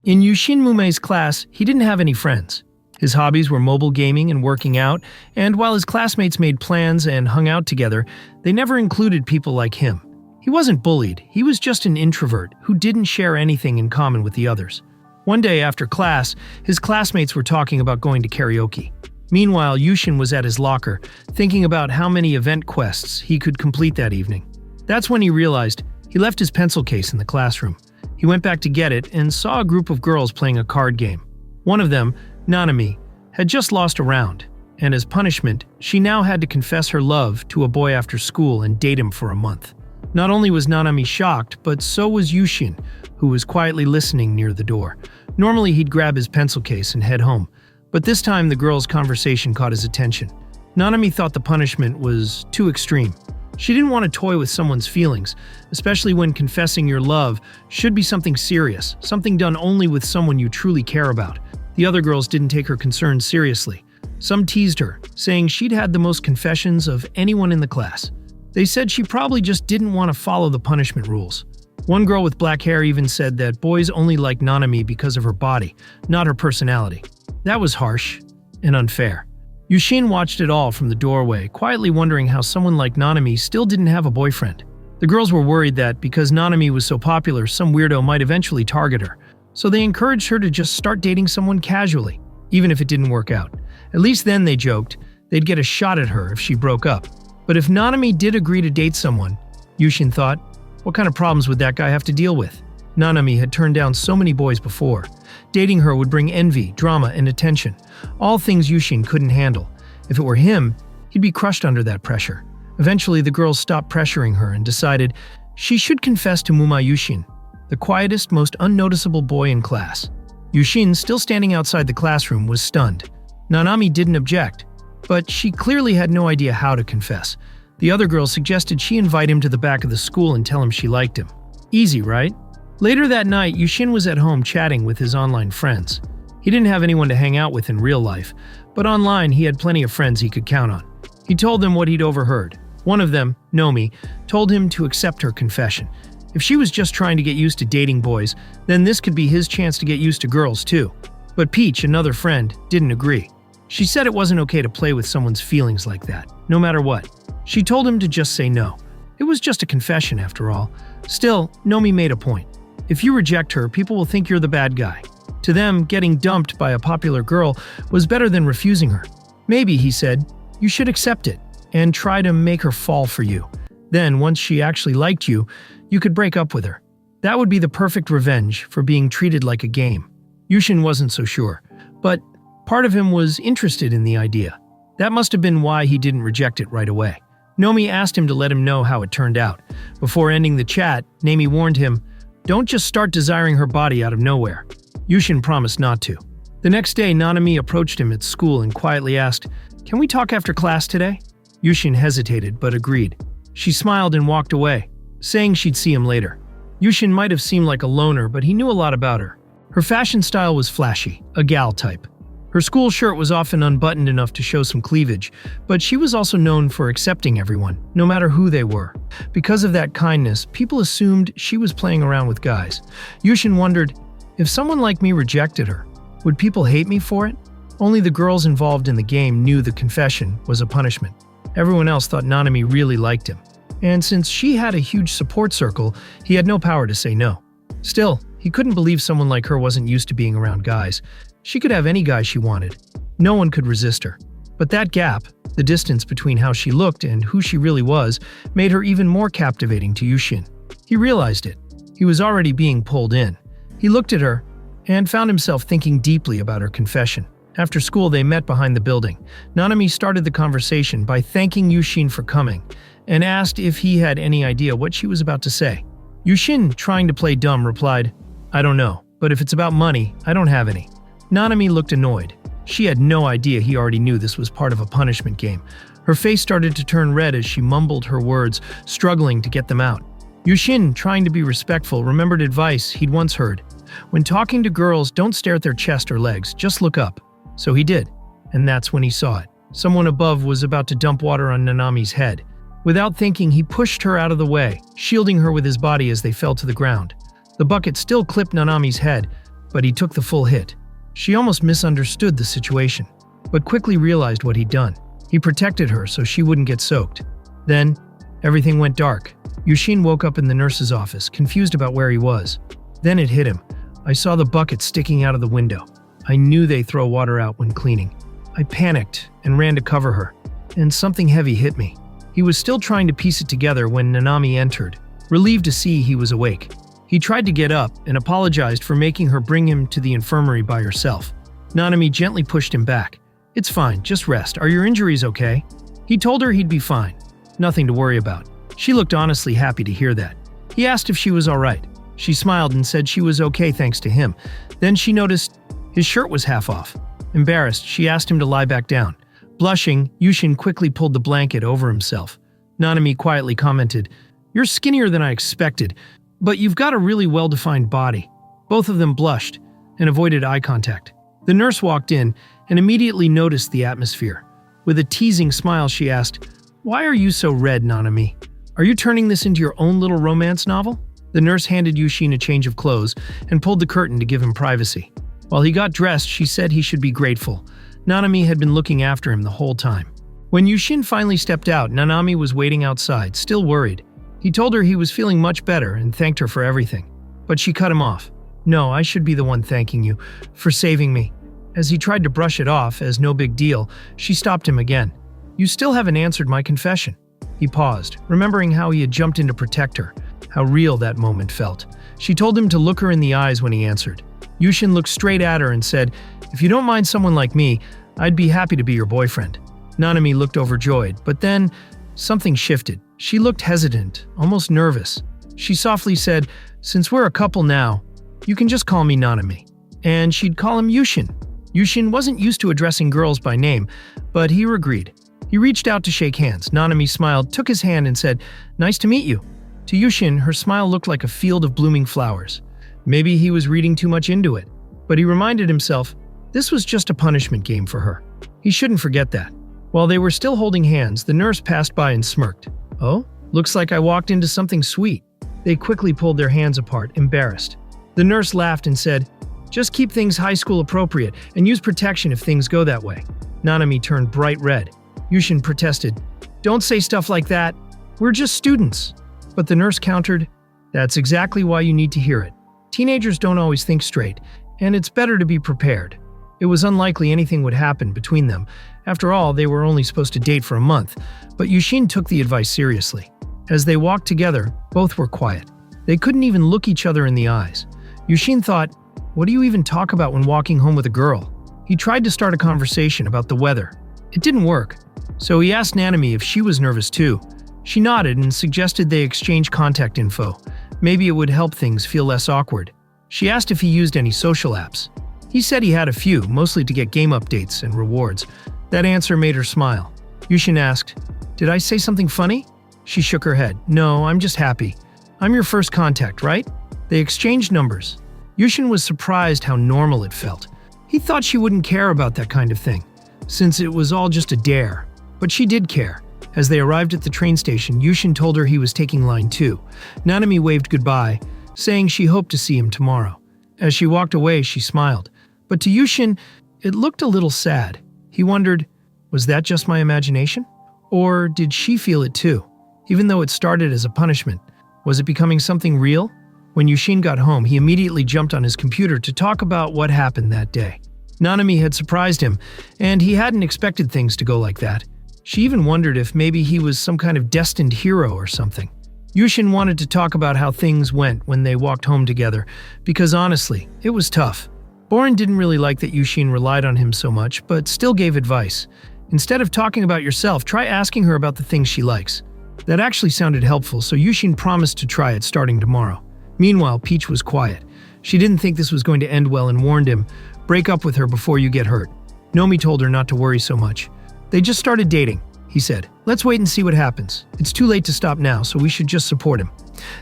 In Yushin Mumei's class, he didn't have any friends. His hobbies were mobile gaming and working out, and while his classmates made plans and hung out together, they never included people like him. He wasn't bullied, he was just an introvert who didn't share anything in common with the others. One day after class, his classmates were talking about going to karaoke. Meanwhile, Yushin was at his locker, thinking about how many event quests he could complete that evening. That's when he realized he left his pencil case in the classroom. He went back to get it and saw a group of girls playing a card game. One of them, Nanami, had just lost a round, and as punishment, she now had to confess her love to a boy after school and date him for a month. Not only was Nanami shocked, but so was Yushin, who was quietly listening near the door. Normally, he'd grab his pencil case and head home, but this time the girls' conversation caught his attention. Nanami thought the punishment was too extreme. She didn't want to toy with someone's feelings, especially when confessing your love should be something serious, something done only with someone you truly care about. The other girls didn't take her concerns seriously. Some teased her, saying she'd had the most confessions of anyone in the class. They said she probably just didn't want to follow the punishment rules. One girl with black hair even said that boys only like Nanami because of her body, not her personality. That was harsh and unfair. Yushin watched it all from the doorway, quietly wondering how someone like Nanami still didn't have a boyfriend. The girls were worried that because Nanami was so popular, some weirdo might eventually target her. So they encouraged her to just start dating someone casually, even if it didn't work out. At least then, they joked, they'd get a shot at her if she broke up. But if Nanami did agree to date someone, Yushin thought, what kind of problems would that guy have to deal with? Nanami had turned down so many boys before. Dating her would bring envy, drama, and attention, all things Yushin couldn't handle. If it were him, he'd be crushed under that pressure. Eventually, the girls stopped pressuring her and decided she should confess to Muma Yushin, the quietest, most unnoticeable boy in class. Yushin, still standing outside the classroom, was stunned. Nanami didn't object, but she clearly had no idea how to confess. The other girls suggested she invite him to the back of the school and tell him she liked him. Easy, right? Later that night, Yushin was at home chatting with his online friends. He didn't have anyone to hang out with in real life, but online he had plenty of friends he could count on. He told them what he'd overheard. One of them, Nomi, told him to accept her confession. If she was just trying to get used to dating boys, then this could be his chance to get used to girls too. But Peach, another friend, didn't agree. She said it wasn't okay to play with someone's feelings like that, no matter what. She told him to just say no. It was just a confession after all. Still, Nomi made a point. If you reject her, people will think you're the bad guy. To them, getting dumped by a popular girl was better than refusing her. Maybe, he said, you should accept it and try to make her fall for you. Then, once she actually liked you, you could break up with her. That would be the perfect revenge for being treated like a game. Yushin wasn't so sure, but part of him was interested in the idea. That must have been why he didn't reject it right away. Nomi asked him to let him know how it turned out. Before ending the chat, Nomi warned him, don't just start desiring her body out of nowhere. Yushin promised not to. The next day, Nanami approached him at school and quietly asked, can we talk after class today? Yushin hesitated but agreed. She smiled and walked away, saying she'd see him later. Yushin might have seemed like a loner, but he knew a lot about her. Her fashion style was flashy, a gal type. Her school shirt was often unbuttoned enough to show some cleavage, but she was also known for accepting everyone, no matter who they were. Because of that kindness, people assumed she was playing around with guys. Yushin wondered, if someone like me rejected her, would people hate me for it? Only the girls involved in the game knew the confession was a punishment. Everyone else thought Nanami really liked him. And since she had a huge support circle, he had no power to say no. Still, he couldn't believe someone like her wasn't used to being around guys. She could have any guy she wanted. No one could resist her. But that gap, the distance between how she looked and who she really was, made her even more captivating to Yushin. He realized it. He was already being pulled in. He looked at her and found himself thinking deeply about her confession. After school, they met behind the building. Nanami started the conversation by thanking Yushin for coming and asked if he had any idea what she was about to say. Yushin, trying to play dumb, replied, I don't know, but if it's about money, I don't have any. Nanami looked annoyed. She had no idea he already knew this was part of a punishment game. Her face started to turn red as she mumbled her words, struggling to get them out. Yushin, trying to be respectful, remembered advice he'd once heard. When talking to girls, don't stare at their chest or legs, just look up. So he did, and that's when he saw it. Someone above was about to dump water on Nanami's head. Without thinking, he pushed her out of the way, shielding her with his body as they fell to the ground. The bucket still clipped Nanami's head, but he took the full hit. She almost misunderstood the situation, but quickly realized what he'd done. He protected her so she wouldn't get soaked. Then, everything went dark. Yushin woke up in the nurse's office, confused about where he was. Then it hit him. I saw the bucket sticking out of the window. I knew they throw water out when cleaning. I panicked and ran to cover her, and something heavy hit me. He was still trying to piece it together when Nanami entered, relieved to see he was awake. He tried to get up and apologized for making her bring him to the infirmary by herself. Nanami gently pushed him back. It's fine, just rest. Are your injuries okay? He told her he'd be fine. Nothing to worry about. She looked honestly happy to hear that. He asked if she was alright. She smiled and said she was okay thanks to him. Then she noticed his shirt was half off. Embarrassed, she asked him to lie back down. Blushing, Yushin quickly pulled the blanket over himself. Nanami quietly commented, "You're skinnier than I expected, but you've got a really well-defined body." Both of them blushed and avoided eye contact. The nurse walked in and immediately noticed the atmosphere. With a teasing smile, she asked, "Why are you so red, Nanami? Are you turning this into your own little romance novel?" The nurse handed Yushin a change of clothes and pulled the curtain to give him privacy. While he got dressed, she said he should be grateful. Nanami had been looking after him the whole time. When Yushin finally stepped out, Nanami was waiting outside, still worried. He told her he was feeling much better and thanked her for everything. But she cut him off. "No, I should be the one thanking you for saving me." As he tried to brush it off as no big deal, she stopped him again. "You still haven't answered my confession." He paused, remembering how he had jumped in to protect her, how real that moment felt. She told him to look her in the eyes when he answered. Yushin looked straight at her and said, "If you don't mind someone like me, I'd be happy to be your boyfriend." Nanami looked overjoyed, but then something shifted. She looked hesitant, almost nervous. She softly said, "Since we're a couple now, you can just call me Nanami." And she'd call him Yushin. Yushin wasn't used to addressing girls by name, but he agreed. He reached out to shake hands. Nanami smiled, took his hand and said, "Nice to meet you." To Yushin, her smile looked like a field of blooming flowers. Maybe he was reading too much into it, but he reminded himself this was just a punishment game for her. He shouldn't forget that. While they were still holding hands, the nurse passed by and smirked. "Oh, looks like I walked into something sweet." They quickly pulled their hands apart, embarrassed. The nurse laughed and said, "Just keep things high school appropriate and use protection if things go that way." Nanami turned bright red. Yushin protested, "Don't say stuff like that. We're just students." But the nurse countered, "That's exactly why you need to hear it. Teenagers don't always think straight, and it's better to be prepared." It was unlikely anything would happen between them. After all, they were only supposed to date for a month, but Yushin took the advice seriously. As they walked together, both were quiet. They couldn't even look each other in the eyes. Yushin thought, what do you even talk about when walking home with a girl? He tried to start a conversation about the weather. It didn't work, so he asked Nanami if she was nervous too. She nodded and suggested they exchange contact info. Maybe it would help things feel less awkward. She asked if he used any social apps. He said he had a few, mostly to get game updates and rewards. That answer made her smile. Yushin asked, "Did I say something funny?" She shook her head. "No, I'm just happy. I'm your first contact, right?" They exchanged numbers. Yushin was surprised how normal it felt. He thought she wouldn't care about that kind of thing, since it was all just a dare. But she did care. As they arrived at the train station, Yushin told her he was taking line 2. Nanami waved goodbye, saying she hoped to see him tomorrow. As she walked away, she smiled. But to Yushin, it looked a little sad. He wondered, was that just my imagination? Or did she feel it too? Even though it started as a punishment, was it becoming something real? When Yushin got home, he immediately jumped on his computer to talk about what happened that day. Nanami had surprised him, and he hadn't expected things to go like that. She even wondered if maybe he was some kind of destined hero or something. Yushin wanted to talk about how things went when they walked home together, because honestly, it was tough. Boren didn't really like that Yushin relied on him so much, but still gave advice. Instead of talking about yourself, try asking her about the things she likes. That actually sounded helpful, so Yushin promised to try it starting tomorrow. Meanwhile, Peach was quiet. She didn't think this was going to end well and warned him, "Break up with her before you get hurt." Nomi told her not to worry so much. "They just started dating," he said. "Let's wait and see what happens. It's too late to stop now, so we should just support him."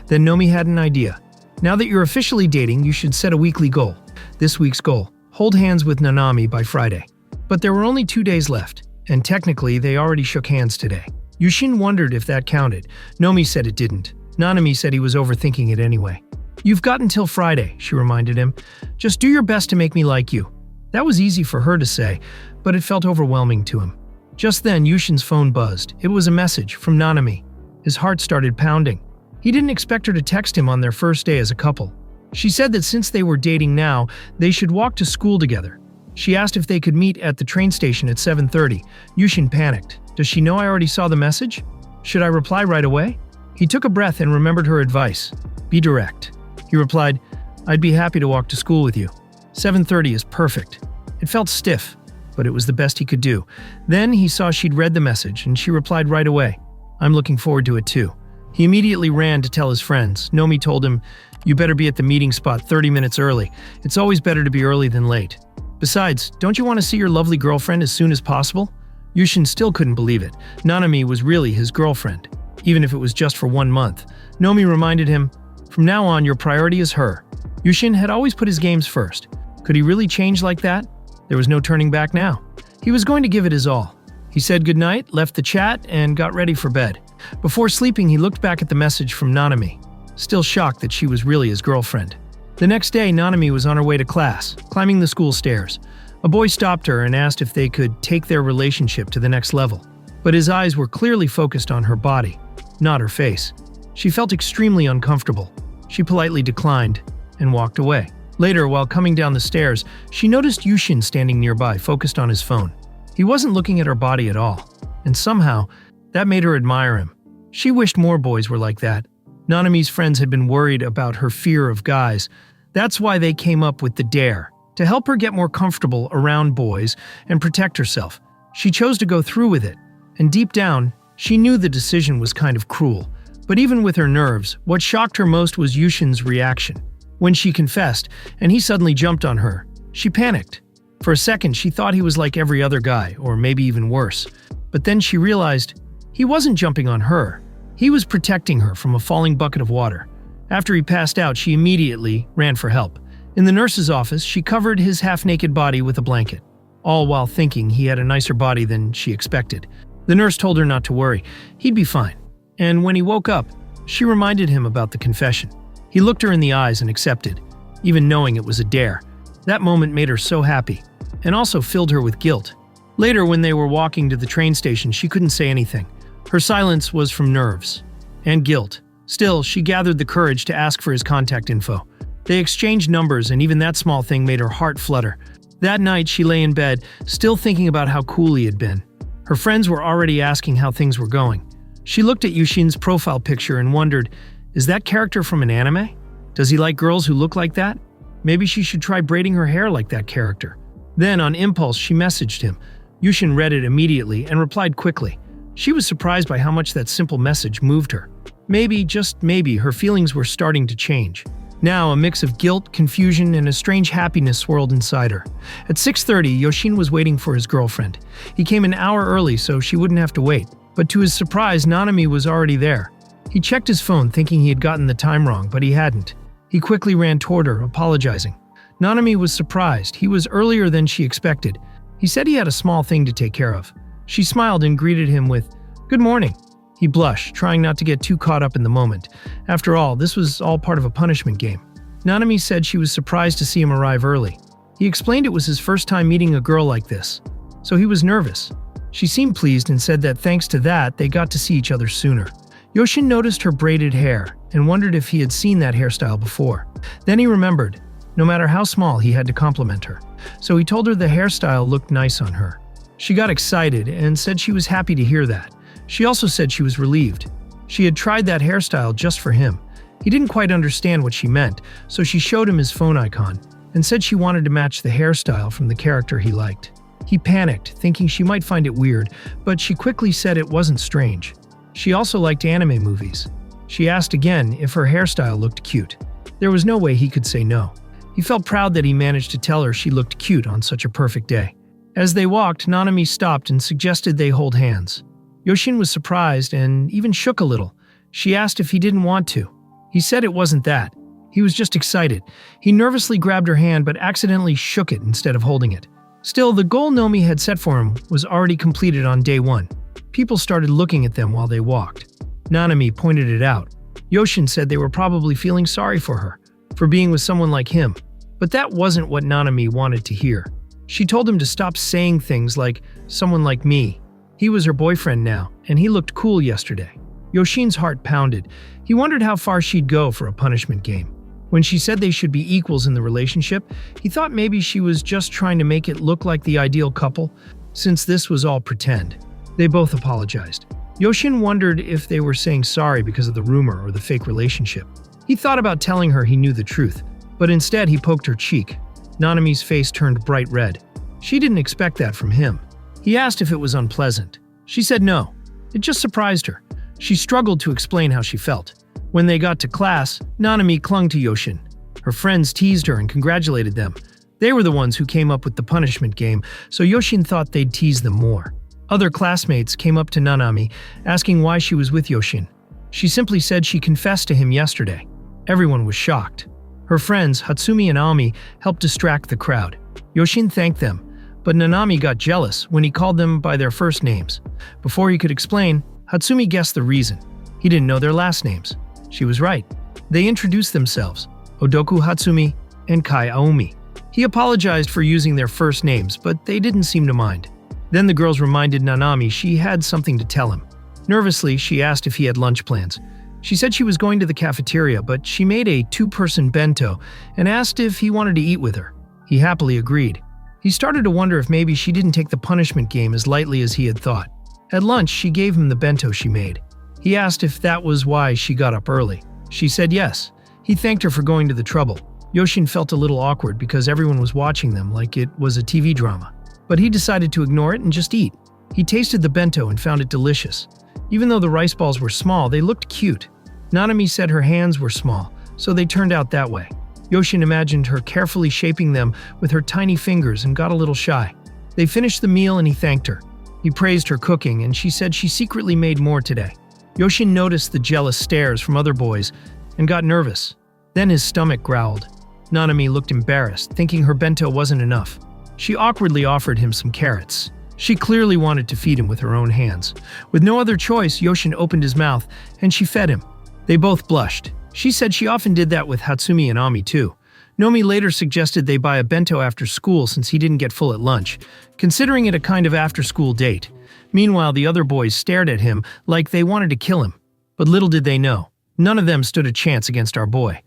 Then Nomi had an idea. "Now that you're officially dating, you should set a weekly goal. This week's goal: hold hands with Nanami by Friday." But there were only 2 days left, and technically they already shook hands today. Yushin wondered if that counted. Nomi said it didn't. Nanami said he was overthinking it anyway. "You've got until Friday," she reminded him. "Just do your best to make me like you." That was easy for her to say, but it felt overwhelming to him. Just then, Yushin's phone buzzed. It was a message from Nanami. His heart started pounding. He didn't expect her to text him on their first day as a couple. She said that since they were dating now, they should walk to school together. She asked if they could meet at the train station at 7:30. Yushin panicked. Does she know I already saw the message? Should I reply right away? He took a breath and remembered her advice. Be direct. He replied, "I'd be happy to walk to school with you. 7:30 is perfect." It felt stiff, but it was the best he could do. Then he saw she'd read the message, and she replied right away, "I'm looking forward to it too." He immediately ran to tell his friends. Nomi told him, "You better be at the meeting spot 30 minutes early. It's always better to be early than late. Besides, don't you want to see your lovely girlfriend as soon as possible?" Yushin still couldn't believe it. Nanami was really his girlfriend, even if it was just for 1 month. Nomi reminded him, "From now on, your priority is her." Yushin had always put his games first. Could he really change like that? There was no turning back now. He was going to give it his all. He said goodnight, left the chat, and got ready for bed. Before sleeping, he looked back at the message from Nanami, still shocked that she was really his girlfriend. The next day, Nanami was on her way to class, climbing the school stairs. A boy stopped her and asked if they could take their relationship to the next level. But his eyes were clearly focused on her body, not her face. She felt extremely uncomfortable. She politely declined and walked away. Later, while coming down the stairs, she noticed Yushin standing nearby, focused on his phone. He wasn't looking at her body at all, and somehow, that made her admire him. She wished more boys were like that. Nanami's friends had been worried about her fear of guys. That's why they came up with the dare, to help her get more comfortable around boys and protect herself. She chose to go through with it, and deep down, she knew the decision was kind of cruel. But even with her nerves, what shocked her most was Yushin's reaction. When she confessed, and he suddenly jumped on her, she panicked. For a second, she thought he was like every other guy, or maybe even worse. But then she realized he wasn't jumping on her. He was protecting her from a falling bucket of water. After he passed out, she immediately ran for help. In the nurse's office, she covered his half-naked body with a blanket, all while thinking he had a nicer body than she expected. The nurse told her not to worry. He'd be fine. And when he woke up, she reminded him about the confession. He looked her in the eyes and accepted, even knowing it was a dare. That moment made her so happy, and also filled her with guilt. Later, when they were walking to the train station, she couldn't say anything. Her silence was from nerves and guilt. Still, she gathered the courage to ask for his contact info. They exchanged numbers, and even that small thing made her heart flutter. That night, she lay in bed, still thinking about how cool he had been. Her friends were already asking how things were going. She looked at Yushin's profile picture and wondered, is that character from an anime? Does he like girls who look like that? Maybe she should try braiding her hair like that character. Then, on impulse, she messaged him. Yushin read it immediately and replied quickly. She was surprised by how much that simple message moved her. Maybe, just maybe, her feelings were starting to change. Now, a mix of guilt, confusion, and a strange happiness swirled inside her. At 6:30, Yushin was waiting for his girlfriend. He came an hour early so she wouldn't have to wait. But to his surprise, Nanami was already there. He checked his phone thinking he had gotten the time wrong, but he hadn't. He quickly ran toward her, apologizing. Nanami was surprised. He was earlier than she expected. He said he had a small thing to take care of. She smiled and greeted him with, "Good morning." He blushed, trying not to get too caught up in the moment. After all, this was all part of a punishment game. Nanami said she was surprised to see him arrive early. He explained it was his first time meeting a girl like this, so he was nervous. She seemed pleased and said that thanks to that, they got to see each other sooner. Yushin noticed her braided hair and wondered if he had seen that hairstyle before. Then he remembered, no matter how small, he had to compliment her. So he told her the hairstyle looked nice on her. She got excited and said she was happy to hear that. She also said she was relieved. She had tried that hairstyle just for him. He didn't quite understand what she meant, so she showed him his phone icon and said she wanted to match the hairstyle from the character he liked. He panicked, thinking she might find it weird, but she quickly said it wasn't strange. She also liked anime movies. She asked again if her hairstyle looked cute. There was no way he could say no. He felt proud that he managed to tell her she looked cute on such a perfect day. As they walked, Nanami stopped and suggested they hold hands. Yushin was surprised and even shook a little. She asked if he didn't want to. He said it wasn't that. He was just excited. He nervously grabbed her hand but accidentally shook it instead of holding it. Still, the goal Nomi had set for him was already completed on day one. People started looking at them while they walked. Nanami pointed it out. Yushin said they were probably feeling sorry for her. for being with someone like him. But that wasn't what Nanami wanted to hear. She told him to stop saying things like, someone like me. He was her boyfriend now, and he looked cool yesterday. Yoshin's heart pounded. He wondered how far she'd go for a punishment game. When she said they should be equals in the relationship, he thought maybe she was just trying to make it look like the ideal couple, since this was all pretend. They both apologized. Yoshin wondered if they were saying sorry because of the rumor or the fake relationship. He thought about telling her he knew the truth, but instead he poked her cheek. Nanami's face turned bright red. She didn't expect that from him. He asked if it was unpleasant. She said no. It just surprised her. She struggled to explain how she felt. When they got to class, Nanami clung to Yoshin. Her friends teased her and congratulated them. They were the ones who came up with the punishment game, so Yoshin thought they'd tease them more. Other classmates came up to Nanami, asking why she was with Yoshin. She simply said she confessed to him yesterday. Everyone was shocked. Her friends, Hatsumi and Ami, helped distract the crowd. Yoshin thanked them, but Nanami got jealous when he called them by their first names. Before he could explain, Hatsumi guessed the reason. He didn't know their last names. She was right. They introduced themselves, Odoku Hatsumi and Kai Aomi. He apologized for using their first names, but they didn't seem to mind. Then the girls reminded Nanami she had something to tell him. Nervously, she asked if he had lunch plans. She said she was going to the cafeteria, but she made a two-person bento and asked if he wanted to eat with her. He happily agreed. He started to wonder if maybe she didn't take the punishment game as lightly as he had thought. At lunch, she gave him the bento she made. He asked if that was why she got up early. She said yes. He thanked her for going to the trouble. Yoshin felt a little awkward because everyone was watching them like it was a TV drama. But he decided to ignore it and just eat. He tasted the bento and found it delicious. Even though the rice balls were small, they looked cute. Nanami said her hands were small, so they turned out that way. Yoshin imagined her carefully shaping them with her tiny fingers and got a little shy. They finished the meal and he thanked her. He praised her cooking and she said she secretly made more today. Yoshin noticed the jealous stares from other boys and got nervous. Then his stomach growled. Nanami looked embarrassed, thinking her bento wasn't enough. She awkwardly offered him some carrots. She clearly wanted to feed him with her own hands. With no other choice, Yoshin opened his mouth and she fed him. They both blushed. She said she often did that with Hatsumi and Ami too. Nomi later suggested they buy a bento after school since he didn't get full at lunch, considering it a kind of after-school date. Meanwhile, the other boys stared at him like they wanted to kill him. But little did they know, none of them stood a chance against our boy.